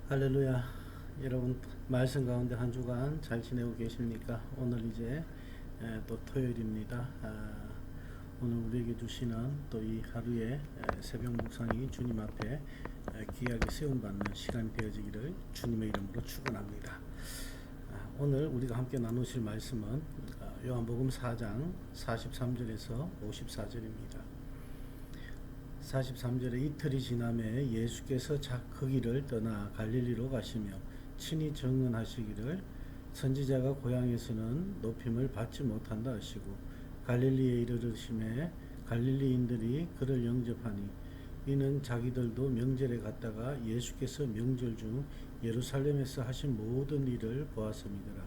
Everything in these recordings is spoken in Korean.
할렐루야. 여러분 말씀 가운데 한 주간 잘 지내고 계십니까? 오늘 이제 또 토요일입니다. 오늘 우리에게 주시는 또 이 하루의 새벽 묵상이 주님 앞에 귀하게 세움받는 시간이 되어지기를 주님의 이름으로 축원합니다. 오늘 우리가 함께 나누실 말씀은 요한복음 4장 43절에서 54절입니다. 43절에 이틀이 지남에 예수께서 그 길을 떠나 갈릴리로 가시며 친히 증언하시기를 선지자가 고향에서는 높임을 받지 못한다 하시고 갈릴리에 이르르심에 갈릴리인들이 그를 영접하니 이는 자기들도 명절에 갔다가 예수께서 명절 중 예루살렘에서 하신 모든 일을 보았음이더라.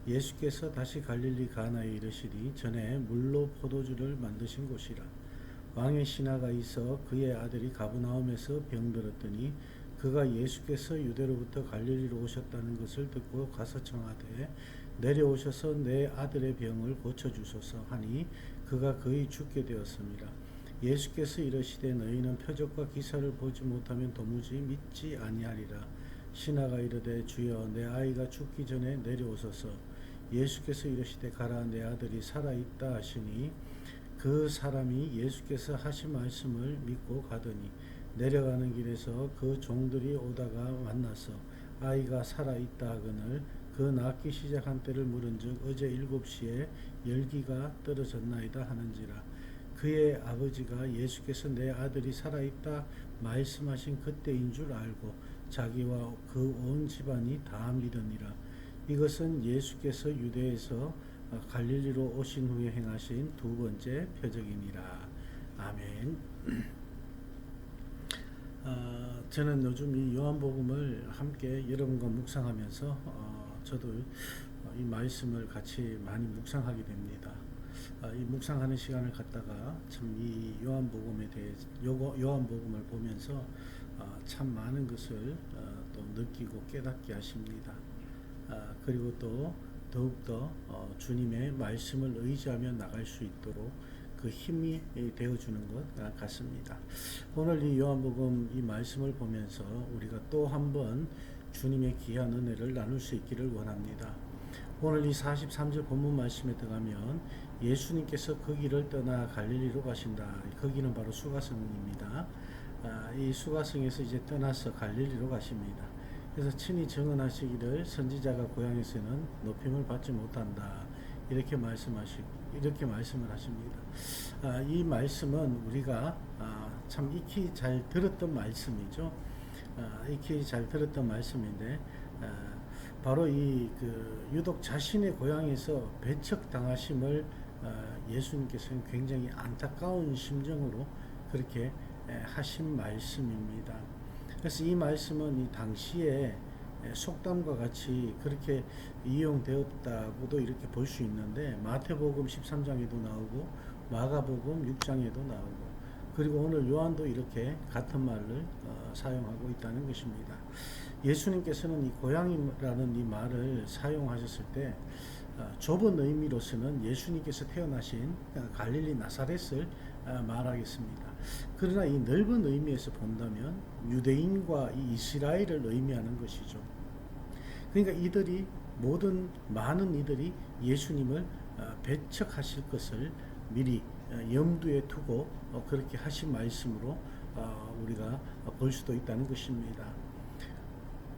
예수께서 다시 갈릴리 가나에 이르시니 전에 물로 포도주를 만드신 곳이라. 왕의 신하가 있어 그의 아들이 가브나움에서 병들었더니 그가 예수께서 유대로부터 갈릴리로 오셨다는 것을 듣고 가서 청하되 내려오셔서 내 아들의 병을 고쳐주소서 하니 그가 거의 죽게 되었습니다. 예수께서 이르시되 너희는 표적과 기사를 보지 못하면 도무지 믿지 아니하리라. 신하가 이르되 주여 내 아이가 죽기 전에 내려오소서. 예수께서 이르시되 가라 내 아들이 살아있다 하시니 그 사람이 예수께서 하신 말씀을 믿고 가더니 내려가는 길에서 그 종들이 오다가 만나서 아이가 살아있다 하거늘 그 낳기 시작한 때를 물은즉 어제 7시에 열기가 떨어졌나이다 하는지라. 그의 아버지가 예수께서 내 아들이 살아있다 말씀하신 그때인 줄 알고 자기와 그 온 집안이 다 믿으니라. 이것은 예수께서 유대에서 갈릴리로 오신 후에 행하신 두 번째 표적이니라. 아멘. 저는 요즘 이 요한복음을 함께 여러분과 묵상하면서 저도 이 말씀을 같이 많이 묵상하게 됩니다. 이 묵상하는 시간을 갖다가 참 이 요한복음에 대해 요한복음을 보면서 참 많은 것을 또 느끼고 깨닫게 하십니다. 그리고 또 더욱더 주님의 말씀을 의지하며 나갈 수 있도록 그 힘이 되어주는 것 같습니다. 오늘 이 요한복음 이 말씀을 보면서 우리가 또 한 번 주님의 귀한 은혜를 나눌 수 있기를 원합니다. 오늘 이 43절 본문 말씀에 들어가면 예수님께서 그 길을 떠나 갈릴리로 가신다. 거기는 바로 수가성입니다. 이 수가성에서 이제 떠나서 갈릴리로 가십니다. 그래서 친히 증언하시기를 선지자가 고향에서는 높임을 받지 못한다. 이렇게 말씀을 하십니다. 이 말씀은 우리가 참 익히 잘 들었던 말씀이죠. 익히 잘 들었던 말씀인데 바로 유독 자신의 고향에서 배척당하심을 예수님께서는 굉장히 안타까운 심정으로 그렇게 하신 말씀입니다. 그래서 이 말씀은 이 당시에 속담과 같이 그렇게 이용되었다고도 이렇게 볼 수 있는데 마태복음 13장에도 나오고 마가복음 6장에도 나오고 그리고 오늘 요한도 이렇게 같은 말을 사용하고 있다는 것입니다. 예수님께서는 이 고향이라는 이 말을 사용하셨을 때 좁은 의미로서는 예수님께서 태어나신 갈릴리 나사렛을 말하겠습니다. 그러나 이 넓은 의미에서 본다면 유대인과 이 이스라엘을 의미하는 것이죠. 그러니까 많은 이들이 예수님을 배척하실 것을 미리 염두에 두고 그렇게 하신 말씀으로 우리가 볼 수도 있다는 것입니다.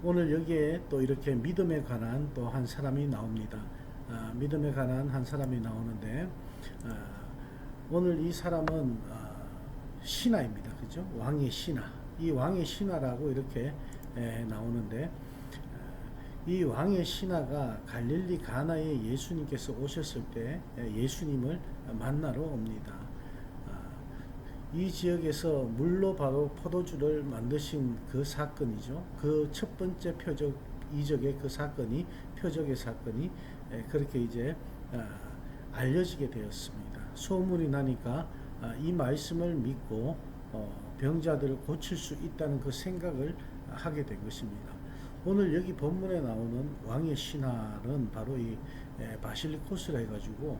오늘 여기에 또 이렇게 믿음에 관한 또 한 사람이 나옵니다. 믿음에 관한 한 사람이 나오는데 오늘 이 사람은 신하입니다. 그죠? 왕의 신하. 이 왕의 신하라고 이렇게 나오는데 이 왕의 신하가 갈릴리 가나에 예수님께서 오셨을 때 예수님을 만나러 옵니다. 이 지역에서 물로 바로 포도주를 만드신 그 사건이죠. 그 첫 번째 이적의 그 사건이 표적의 사건이 그렇게 이제 알려지게 되었습니다. 소문이 나니까 이 말씀을 믿고 병자들을 고칠 수 있다는 그 생각을 하게 된 것입니다. 오늘 여기 본문에 나오는 왕의 신하는 바로 이 바실리코스라 해가지고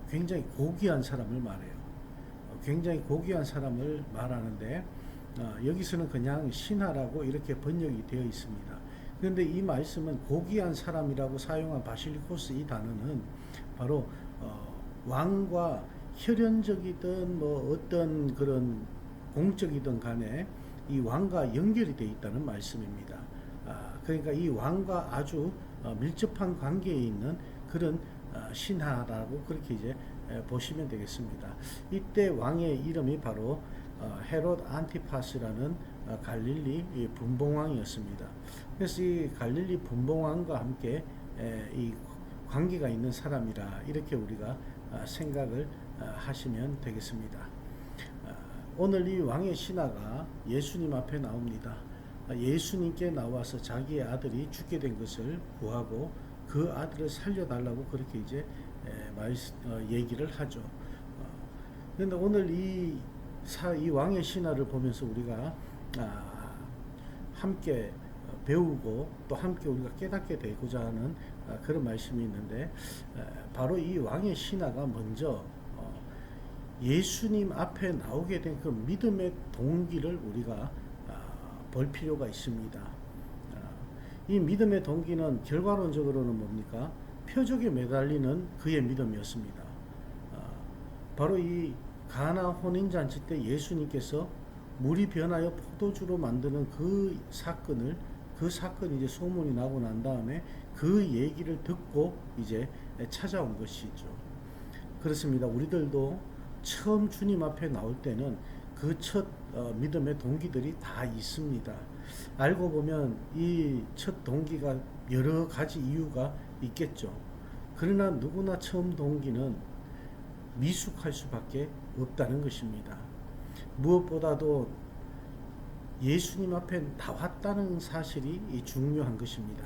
굉장히 고귀한 사람을 말해요. 굉장히 고귀한 사람을 말하는데 여기서는 그냥 신하라고 이렇게 번역이 되어 있습니다. 그런데 이 말씀은 고귀한 사람이라고 사용한 바실리코스 이 단어는 바로 왕과 혈연적이든 뭐 어떤 그런 공적이든 간에 이 왕과 연결이 되어 있다는 말씀입니다. 그러니까 이 왕과 아주 밀접한 관계에 있는 그런 신하라고 그렇게 이제 보시면 되겠습니다. 이때 왕의 이름이 바로 헤롯 안티파스라는 갈릴리 분봉왕이었습니다. 그래서 이 갈릴리 분봉왕과 함께 이 관계가 있는 사람이라 이렇게 우리가 생각을 하시면 되겠습니다. 오늘 이 왕의 신하가 예수님 앞에 나옵니다. 예수님께 나와서 자기의 아들이 죽게 된 것을 구하고 그 아들을 살려달라고 그렇게 이제 얘기를 하죠. 그런데 오늘 이 왕의 신하를 보면서 우리가 함께 배우고 또 함께 우리가 깨닫게 되고자 하는 그런 말씀이 있는데, 바로 이 왕의 신하가 먼저 예수님 앞에 나오게 된 그 믿음의 동기를 우리가 볼 필요가 있습니다. 이 믿음의 동기는 결과론적으로는 뭡니까? 표적에 매달리는 그의 믿음이었습니다. 바로 이 가나 혼인잔치 때 예수님께서 물이 변하여 포도주로 만드는 그 사건이 이제 소문이 나고 난 다음에 그 얘기를 듣고 이제 찾아온 것이죠. 그렇습니다. 우리들도 처음 주님 앞에 나올 때는 그 첫 믿음의 동기들이 다 있습니다. 알고 보면 이 첫 동기가 여러 가지 이유가 있겠죠. 그러나 누구나 처음 동기는 미숙할 수밖에 없다는 것입니다. 무엇보다도 예수님 앞에 나왔다는 사실이 중요한 것입니다.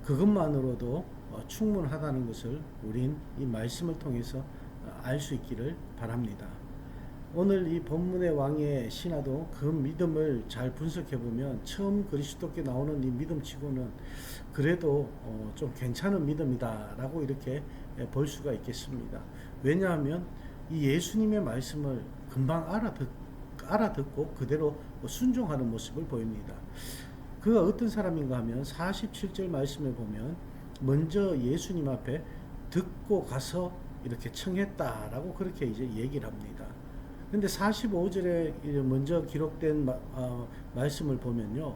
그것만으로도 충분하다는 것을 우린 이 말씀을 통해서 알 수 있기를 바랍니다. 오늘 이 본문의 왕의 신하도 그 믿음을 잘 분석해 보면 처음 그리스도께 나오는 이 믿음치고는 그래도 좀 괜찮은 믿음이다라고 이렇게 볼 수가 있겠습니다. 왜냐하면 이 예수님의 말씀을 금방 알아듣고 그대로 순종하는 모습을 보입니다. 그가 어떤 사람인가 하면 47절 말씀에 보면 먼저 예수님 앞에 듣고 가서 이렇게 청했다라고 그렇게 이제 얘기를 합니다. 근데 45절에 먼저 기록된 말씀을 보면요,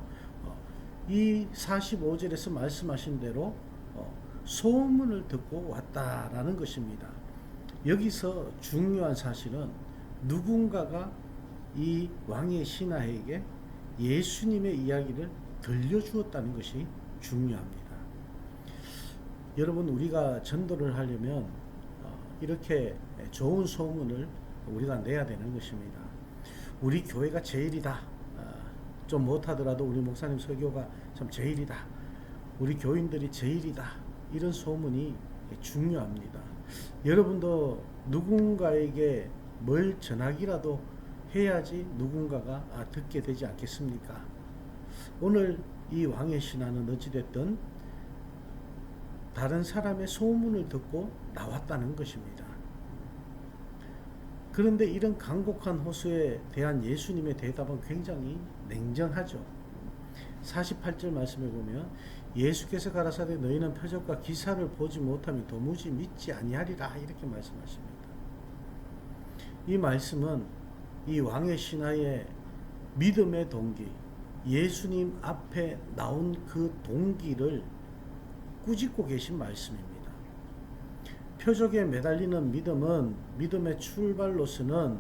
이 45절에서 말씀하신 대로 소문을 듣고 왔다라는 것입니다. 여기서 중요한 사실은 누군가가 이 왕의 신하에게 예수님의 이야기를 들려주었다는 것이 중요합니다. 여러분, 우리가 전도를 하려면 이렇게 좋은 소문을 우리가 내야 되는 것입니다. 우리 교회가 제일이다. 좀 못하더라도 우리 목사님 설교가 참 제일이다. 우리 교인들이 제일이다. 이런 소문이 중요합니다. 여러분도 누군가에게 뭘 전하기라도 해야지 누군가가 듣게 되지 않겠습니까? 오늘 이 왕의 신하는 어찌됐든 다른 사람의 소문을 듣고 나왔다는 것입니다. 그런데 이런 간곡한 호소에 대한 예수님의 대답은 굉장히 냉정하죠. 48절 말씀에 보면 예수께서 가라사대 너희는 표적과 기사를 보지 못하면 도무지 믿지 아니하리라 이렇게 말씀하십니다. 이 말씀은 이 왕의 신하의 믿음의 동기, 예수님 앞에 나온 그 동기를 꾸짖고 계신 말씀입니다. 표적에 매달리는 믿음은 믿음의 출발로서는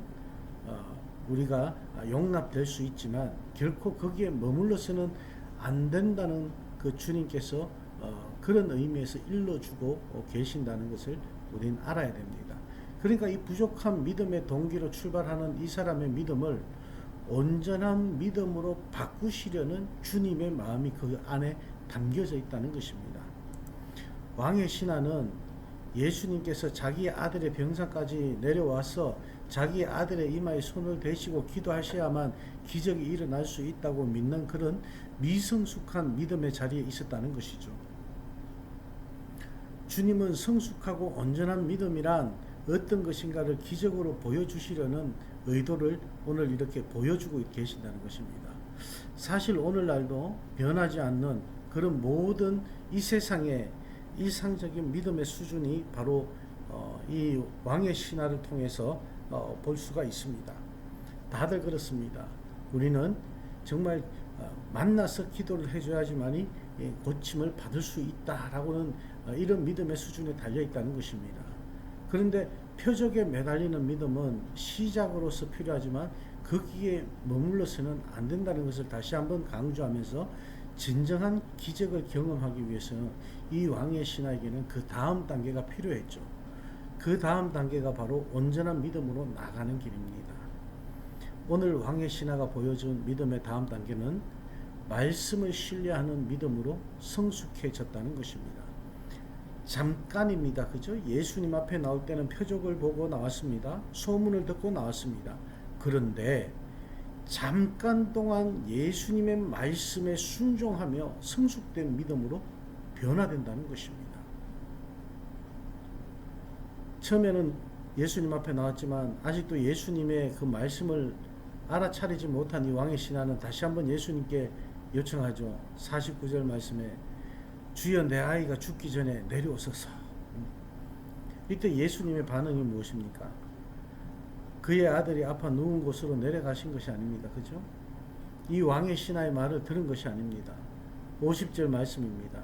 우리가 용납될 수 있지만 결코 거기에 머물러서는 안 된다는 그 주님께서 그런 의미에서 일러주고 계신다는 것을 우리는 알아야 됩니다. 그러니까 이 부족한 믿음의 동기로 출발하는 이 사람의 믿음을 온전한 믿음으로 바꾸시려는 주님의 마음이 그 안에 담겨져 있다는 것입니다. 왕의 신하는 예수님께서 자기 아들의 병상까지 내려와서 자기 아들의 이마에 손을 대시고 기도하셔야만 기적이 일어날 수 있다고 믿는 그런 미성숙한 믿음의 자리에 있었다는 것이죠. 주님은 성숙하고 온전한 믿음이란 어떤 것인가를 기적으로 보여주시려는 의도를 오늘 이렇게 보여주고 계신다는 것입니다. 사실 오늘날도 변하지 않는 그런 모든 이 세상의 이상적인 믿음의 수준이 바로 이 왕의 신화를 통해서 볼 수가 있습니다. 다들 그렇습니다. 우리는 정말 만나서 기도를 해줘야지만이 고침을 받을 수 있다라고는 이런 믿음의 수준에 달려 있다는 것입니다. 그런데 표적에 매달리는 믿음은 시작으로서 필요하지만 거기에 머물러서는 안 된다는 것을 다시 한번 강조하면서 진정한 기적을 경험하기 위해서는 이 왕의 신하에게는 그 다음 단계가 필요했죠. 그 다음 단계가 바로 온전한 믿음으로 나가는 길입니다. 오늘 왕의 신하가 보여준 믿음의 다음 단계는 말씀을 신뢰하는 믿음으로 성숙해졌다는 것입니다. 잠깐입니다. 그죠? 예수님 앞에 나올 때는 표적을 보고 나왔습니다. 소문을 듣고 나왔습니다. 그런데 잠깐 동안 예수님의 말씀에 순종하며 성숙된 믿음으로 변화된다는 것입니다. 처음에는 예수님 앞에 나왔지만 아직도 예수님의 그 말씀을 알아차리지 못한 이 왕의 신하는 다시 한번 예수님께 요청하죠. 49절 말씀에 주여 내 아이가 죽기 전에 내려오소서. 이때 예수님의 반응이 무엇입니까? 그의 아들이 아파 누운 곳으로 내려가신 것이 아닙니다. 그죠? 이 왕의 신하의 말을 들은 것이 아닙니다. 50절 말씀입니다.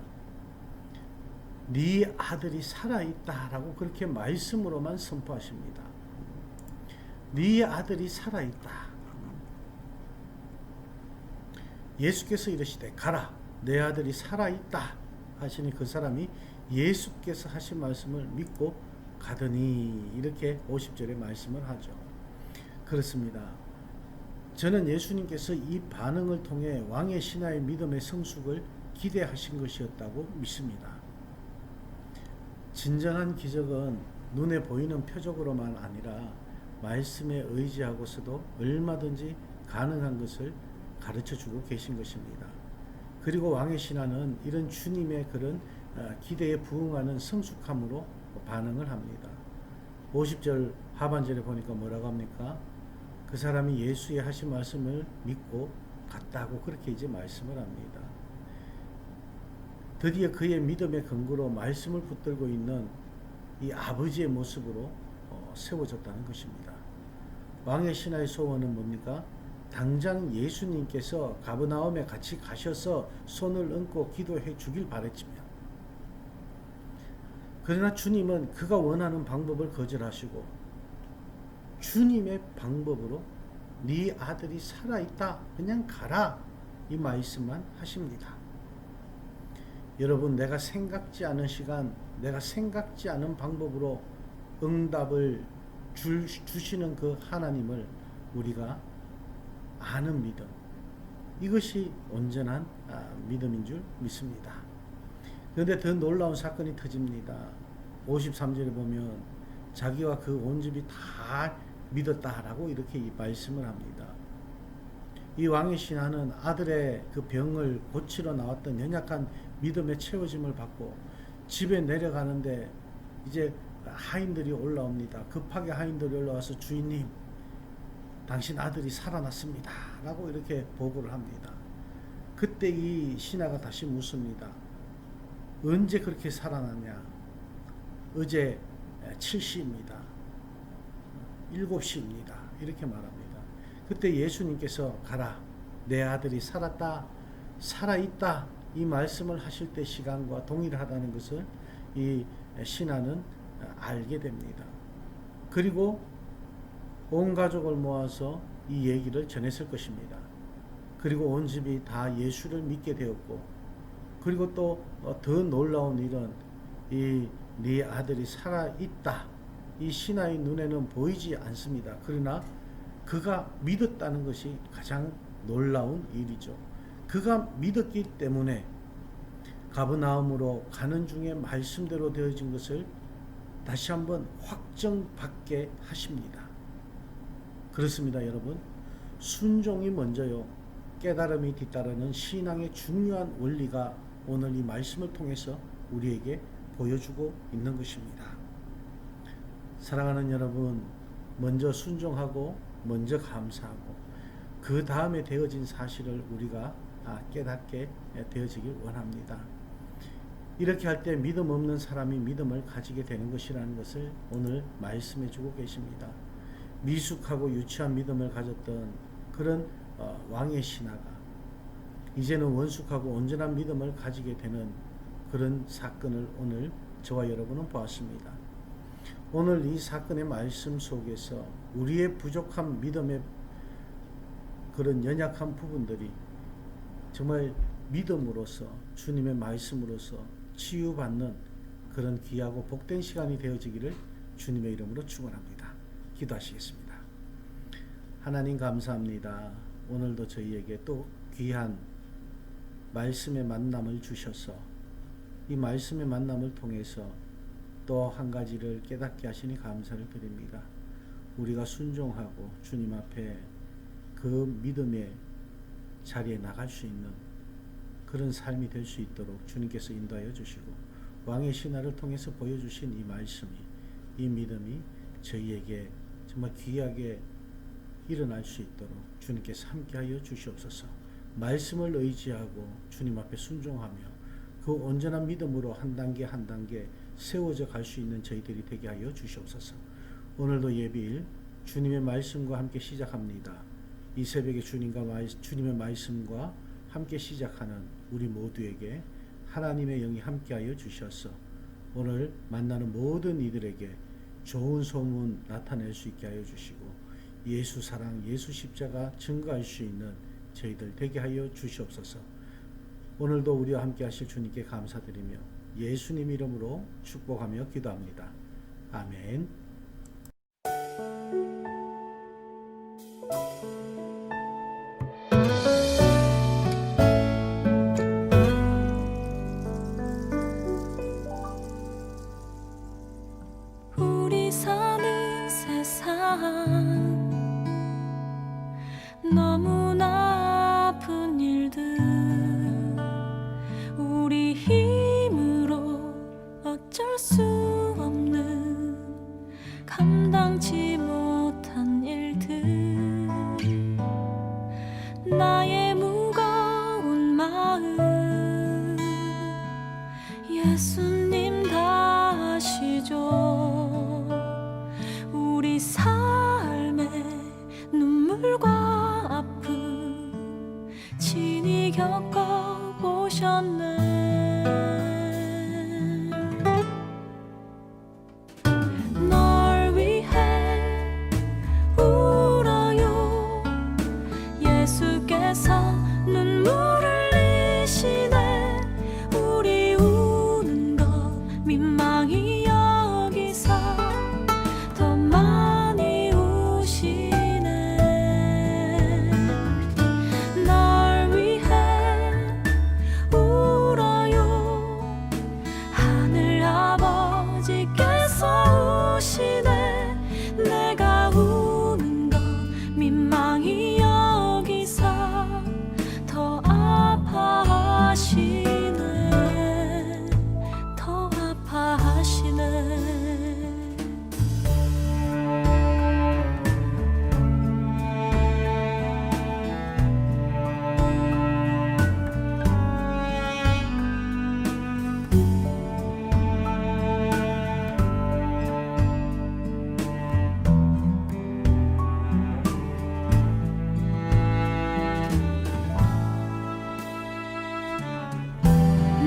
네 아들이 살아있다라고 그렇게 말씀으로만 선포하십니다. 네 아들이 살아있다. 예수께서 이르시되 가라 내 아들이 살아있다 하시니 그 사람이 예수께서 하신 말씀을 믿고 가더니 이렇게 50절에 말씀을 하죠. 그렇습니다. 저는 예수님께서 이 반응을 통해 왕의 신하의 믿음의 성숙을 기대하신 것이었다고 믿습니다. 진정한 기적은 눈에 보이는 표적으로만 아니라 말씀에 의지하고서도 얼마든지 가능한 것을 가르쳐주고 계신 것입니다. 그리고 왕의 신하는 이런 주님의 그런 기대에 부응하는 성숙함으로 반응을 합니다. 50절 하반절에 보니까 뭐라고 합니까? 그 사람이 예수의 하신 말씀을 믿고 갔다고 그렇게 이제 말씀을 합니다. 드디어 그의 믿음의 근거로 말씀을 붙들고 있는 이 아버지의 모습으로 세워졌다는 것입니다. 왕의 신하의 소원은 뭡니까? 당장 예수님께서 가버나움에 같이 가셔서 손을 얹고 기도해 주길 바랬지만, 그러나 주님은 그가 원하는 방법을 거절하시고 주님의 방법으로 네 아들이 살아있다 그냥 가라 이 말씀만 하십니다. 여러분, 내가 생각지 않은 시간, 내가 생각지 않은 방법으로 응답을 주시는 그 하나님을 우리가 아는 믿음, 이것이 온전한 믿음인 줄 믿습니다. 그런데 더 놀라운 사건이 터집니다. 53절에 보면 자기와 그 온 집이 다 믿었다라고 이렇게 말씀을 합니다. 이 왕의 신하는 아들의 그 병을 고치러 나왔던 연약한 믿음의 채워짐을 받고 집에 내려가는데 이제 하인들이 올라옵니다. 급하게 하인들이 올라와서 주인님, 당신 아들이 살아났습니다 라고 이렇게 보고를 합니다. 그때 이 신하가 다시 묻습니다. 언제 그렇게 살아났냐? 어제 7시입니다. 7시입니다. 이렇게 말합니다. 그때 예수님께서 가라 내 아들이 살았다 살아있다 이 말씀을 하실 때 시간과 동일하다는 것을 이 신하는 알게 됩니다. 그리고 온 가족을 모아서 이 얘기를 전했을 것입니다. 그리고 온 집이 다 예수를 믿게 되었고, 그리고 또 더 놀라운 일은 이 네 아들이 살아있다 이 신하의 눈에는 보이지 않습니다. 그러나 그가 믿었다는 것이 가장 놀라운 일이죠. 그가 믿었기 때문에 가버나움으로 가는 중에 말씀대로 되어진 것을 다시 한번 확정받게 하십니다. 그렇습니다, 여러분. 순종이 먼저요, 깨달음이 뒤따르는 신앙의 중요한 원리가 오늘 이 말씀을 통해서 우리에게 보여주고 있는 것입니다. 사랑하는 여러분, 먼저 순종하고 먼저 감사하고 그 다음에 되어진 사실을 우리가 깨닫게 되어지길 원합니다. 이렇게 할 때 믿음 없는 사람이 믿음을 가지게 되는 것이라는 것을 오늘 말씀해 주고 계십니다. 미숙하고 유치한 믿음을 가졌던 그런 왕의 신하가 이제는 원숙하고 온전한 믿음을 가지게 되는 그런 사건을 오늘 저와 여러분은 보았습니다. 오늘 이 사건의 말씀 속에서 우리의 부족한 믿음의 그런 연약한 부분들이 정말 믿음으로써 주님의 말씀으로써 치유받는 그런 귀하고 복된 시간이 되어지기를 주님의 이름으로 축원합니다. 기도하시겠습니다. 하나님 감사합니다. 오늘도 저희에게 또 귀한 말씀의 만남을 주셔서 이 말씀의 만남을 통해서 또 한 가지를 깨닫게 하시니 감사를 드립니다. 우리가 순종하고 주님 앞에 그 믿음의 자리에 나갈 수 있는 그런 삶이 될 수 있도록 주님께서 인도하여 주시고 왕의 신화를 통해서 보여주신 이 말씀이 이 믿음이 저희에게 정말 귀하게 일어날 수 있도록 주님께서 함께하여 주시옵소서. 말씀을 의지하고 주님 앞에 순종하며 그 온전한 믿음으로 한 단계 한 단계 세워져 갈 수 있는 저희들이 되게 하여 주시옵소서. 오늘도 예비일 주님의 말씀과 함께 시작합니다. 이 새벽에 주님의 말씀과 함께 시작하는 우리 모두에게 하나님의 영이 함께하여 주셔서 오늘 만나는 모든 이들에게 좋은 소문 나타낼 수 있게 하여 주시고 예수 사랑, 예수 십자가 증거할 수 있는 저희들 되게 하여 주시옵소서. 오늘도 우리와 함께 하실 주님께 감사드리며 예수님 이름으로 축복하며 기도합니다. 아멘. 우리 사는 세상 너무나 아픈 일들 우리 힘으로 어쩔 수 없는 감당치 못한 일들 나의 무거운 마음 예수님 다 아시죠. 우리 삶의 눈물과 아픔 친히 겪어보셨네. 널 위해 울어요. 예수께서 눈물을 흘리시네. 우리 우는 것 민망히 여기서 더 많이 우시네. 널 위해 울어요. 하늘 아버지께서 우시네. 내가 우는 것 민망히 여기서 더 아파하시네. 더 아파하시네.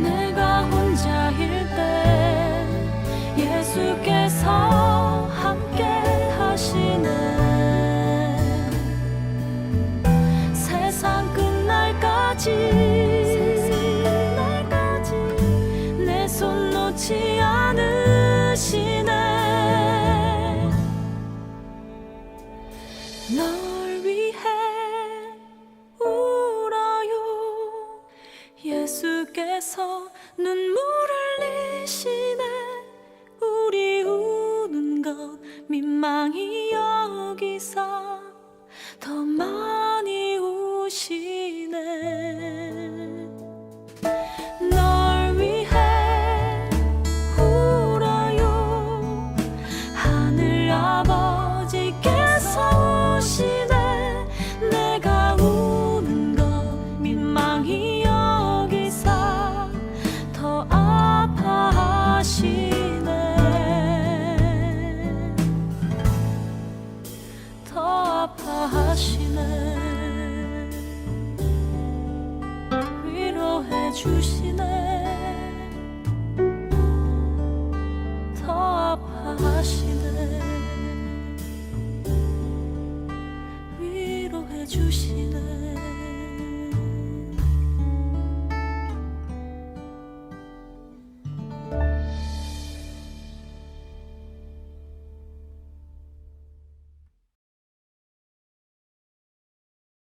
내가 혼자일 때 예수께서 함께 하시네. 세상 끝날까지 내 손 놓지 않으시네. 널 위해 울어요. 예수께서 눈물을 흘리시네. 우리 우는 것 민망히 여기서 더 많이 우시네.